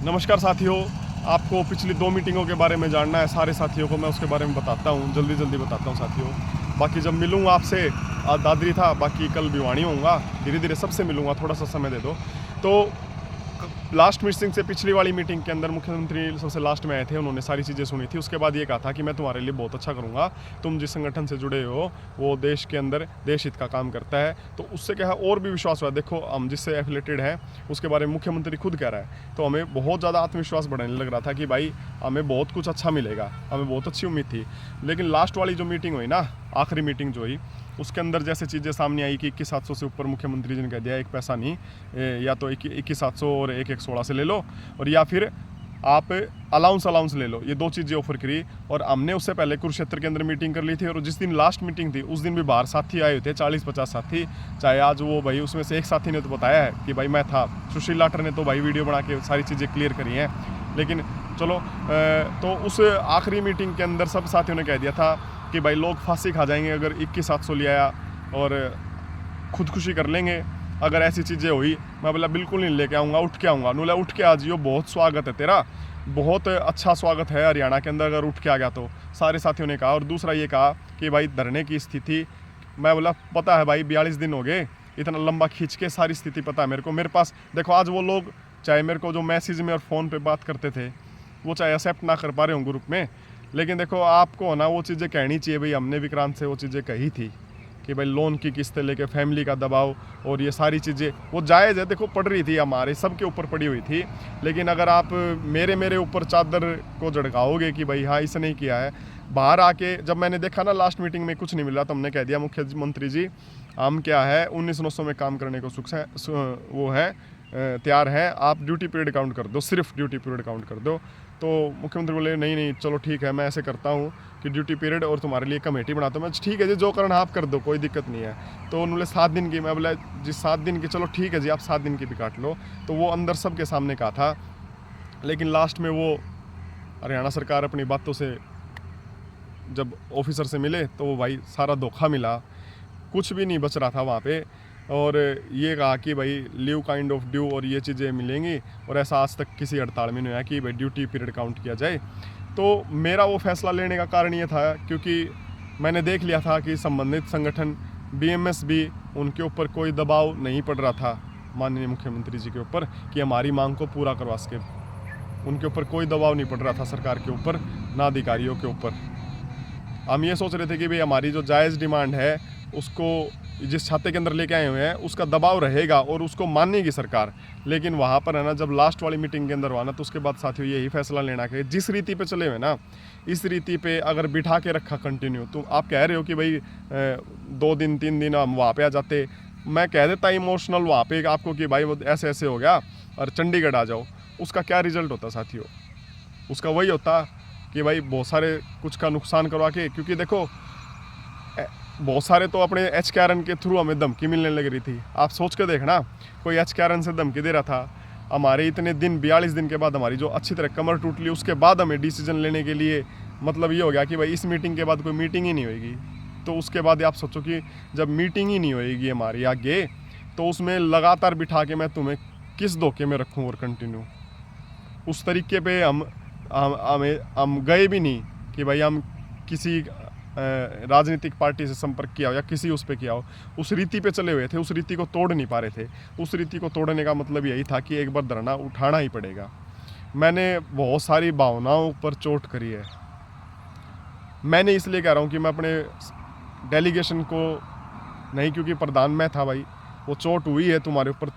नमस्कार साथियों, आपको पिछली 2 मीटिंगों के बारे में जानना है। सारे साथियों को मैं उसके बारे में बताता हूँ, जल्दी बताता हूँ साथियों। बाकी जब मिलूँगा आपसे, आज दादरी था, बाकी कल भिवानी होऊंगा, धीरे धीरे सबसे मिलूँगा, थोड़ा सा समय दे दो। तो लास्ट मीटिंग से पिछली वाली मीटिंग के अंदर मुख्यमंत्री सबसे लास्ट में आए थे, उन्होंने सारी चीज़ें सुनी थी। उसके बाद ये कहा था कि मैं तुम्हारे लिए बहुत अच्छा करूँगा, तुम जिस संगठन से जुड़े हो वो देश के अंदर देश हित का काम करता है। तो उससे क्या है, और भी विश्वास हुआ। देखो, हम जिससे एफिलेटेड हैं उसके बारे में मुख्यमंत्री खुद कह रहा है, तो हमें बहुत ज़्यादा आत्मविश्वास बढ़ने लग रहा था कि भाई हमें बहुत कुछ अच्छा मिलेगा, हमें बहुत अच्छी उम्मीद थी। लेकिन लास्ट वाली जो मीटिंग हुई ना, आखिरी मीटिंग जो हुई, उसके अंदर जैसे चीज़ें सामने आई कि 21,700 से ऊपर मुख्यमंत्री जी ने कह दिया एक पैसा नहीं, या तो 21,700 और 1,116 से ले लो, और या फिर आप अलाउंस ले लो। ये 2 चीज़ें ऑफर करी। और हमने उससे पहले कुरुक्षेत्र के अंदर मीटिंग कर ली थी, और जिस दिन लास्ट मीटिंग थी उस दिन भी बाहर साथी आए हुए थे, 40-50 साथी। चाहे आज वो भाई, उसमें से एक साथी ने तो बताया है कि भाई मैं था, सुशील लाटर ने तो भाई वीडियो बना के सारी चीज़ें क्लियर करी हैं। लेकिन चलो, तो उस आखिरी मीटिंग के अंदर सब साथियों ने कह दिया था कि भाई लोग फांसी खा जाएंगे अगर 21,700 ले आया, और खुदकुशी कर लेंगे अगर ऐसी चीज़ें हुई। मैं बोला बिल्कुल नहीं लेके आऊँगा, उठ के आऊँगा। बोला उठ के आ जियो, बहुत स्वागत है तेरा, बहुत अच्छा स्वागत है हरियाणा के अंदर अगर उठ के आ गया तो, सारे साथियों ने कहा। और दूसरा ये कहा कि भाई धरने की स्थिति, मैं बोला पता है भाई, 42 दिन हो गए, इतना लंबा खींच के सारी स्थिति पता है मेरे को। मेरे पास देखो, आज वो लोग चाहे मेरे को जो मैसेज में और फ़ोन पे बात करते थे, वो चाहे एक्सेप्ट ना कर पा रहे हों ग्रुप में, लेकिन देखो आपको ना वो चीज़ें कहनी चाहिए। भाई हमने विक्रांत से वो चीज़ें कही थी कि भाई लोन की किस्तें लेके फैमिली का दबाव और ये सारी चीज़ें वो जायज़ है, देखो पड़ रही थी, हमारे सबके ऊपर पड़ी हुई थी। लेकिन अगर आप मेरे ऊपर चादर को झड़काओगे कि भाई हाँ इसने ही किया है, बाहर आके जब मैंने देखा ना लास्ट मीटिंग में कुछ नहीं मिला, तो हमने कह दिया मुख्यमंत्री जी हम क्या है 1900 में काम करने को सुख है, वो है तैयार है, आप ड्यूटी पीरियड काउंट कर दो, सिर्फ ड्यूटी पीरियड काउंट कर दो। तो मुख्यमंत्री बोले नहीं चलो ठीक है, मैं ऐसे करता हूँ कि ड्यूटी पीरियड और तुम्हारे लिए कमेटी बनाता हूँ। मैं ठीक है जी, जो करना आप कर दो, कोई दिक्कत नहीं है। तो उन्होंने 7 दिन की, मैं बोला जी 7 दिन की, चलो ठीक है जी, आप 7 दिन की भी काट लो। तो वो अंदर सबके सामने कहा था। लेकिन लास्ट में वो हरियाणा सरकार अपनी बातों से जब ऑफिसर से मिले तो वो भाई सारा धोखा मिला, कुछ भी नहीं बच रहा था वहाँ पे। और ये कहा कि भाई लीव काइंड ऑफ ड्यू और ये चीज़ें मिलेंगी, और ऐसा आज तक किसी हड़ताल में नहीं हुआ कि भाई ड्यूटी पीरियड काउंट किया जाए। तो मेरा वो फैसला लेने का कारण ये था क्योंकि मैंने देख लिया था कि संबंधित संगठन बीएमएस भी, उनके ऊपर कोई दबाव नहीं पड़ रहा था माननीय मुख्यमंत्री जी के ऊपर कि हमारी मांग को पूरा करवा सके। उनके ऊपर कोई दबाव नहीं पड़ रहा था सरकार के ऊपर, ना अधिकारियों के ऊपर। हम ये सोच रहे थे कि भाई हमारी जो जायज़ डिमांड है उसको जिस छाते के अंदर लेके आए हुए हैं उसका दबाव रहेगा और उसको मानेगी सरकार। लेकिन वहाँ पर है ना, जब लास्ट वाली मीटिंग के अंदर हुआ ना, तो उसके बाद साथियों यही फैसला लेना कि जिस रीति पे चले हुए ना, इस रीति पे अगर बिठा के रखा कंटिन्यू, तो आप कह रहे हो कि भाई 2 दिन 3 दिन हम वहाँ पे आ जाते, मैं कह देता इमोशनल वहाँ पे आपको कि भाई वो ऐसे ऐसे हो गया और चंडीगढ़ आ जाओ, उसका क्या रिजल्ट होता साथियों? उसका वही होता कि भाई बहुत सारे कुछ का नुकसान करवा के, क्योंकि देखो बहुत सारे तो अपने एच कैरन के थ्रू हमें धमकी मिलने लग रही थी। आप सोच के देखना, कोई एच कैरन से धमकी दे रहा था, हमारे इतने दिन 42 दिन के बाद हमारी जो अच्छी तरह कमर टूट ली, उसके बाद हमें डिसीजन लेने के लिए मतलब ये हो गया कि भाई इस मीटिंग के बाद कोई मीटिंग ही नहीं होगी। तो उसके बाद आप सोचो कि जब मीटिंग ही नहीं होएगी हमारी आगे, तो उसमें लगातार बिठा के मैं तुम्हें किस धोखे में रखूँ और कंटिन्यू उस तरीके पे हम गए भी नहीं कि भाई हम किसी राजनीतिक पार्टी से संपर्क किया हो या किसी उस पे किया हो। उस रीति पे चले हुए थे, उस रीति को तोड़ नहीं पा रहे थे। उस रीति को तोड़ने का मतलब यही था कि एक बार धरना उठाना ही पड़ेगा। मैंने बहुत सारी भावनाओं पर चोट करी है। मैंने इसलिए कह रहा हूँ कि मैं अपने डेलीगेशन को नहीं, क्योंकि प्रधान मैं था भाई, वो चोट हुई है तुम्हारे ऊपर,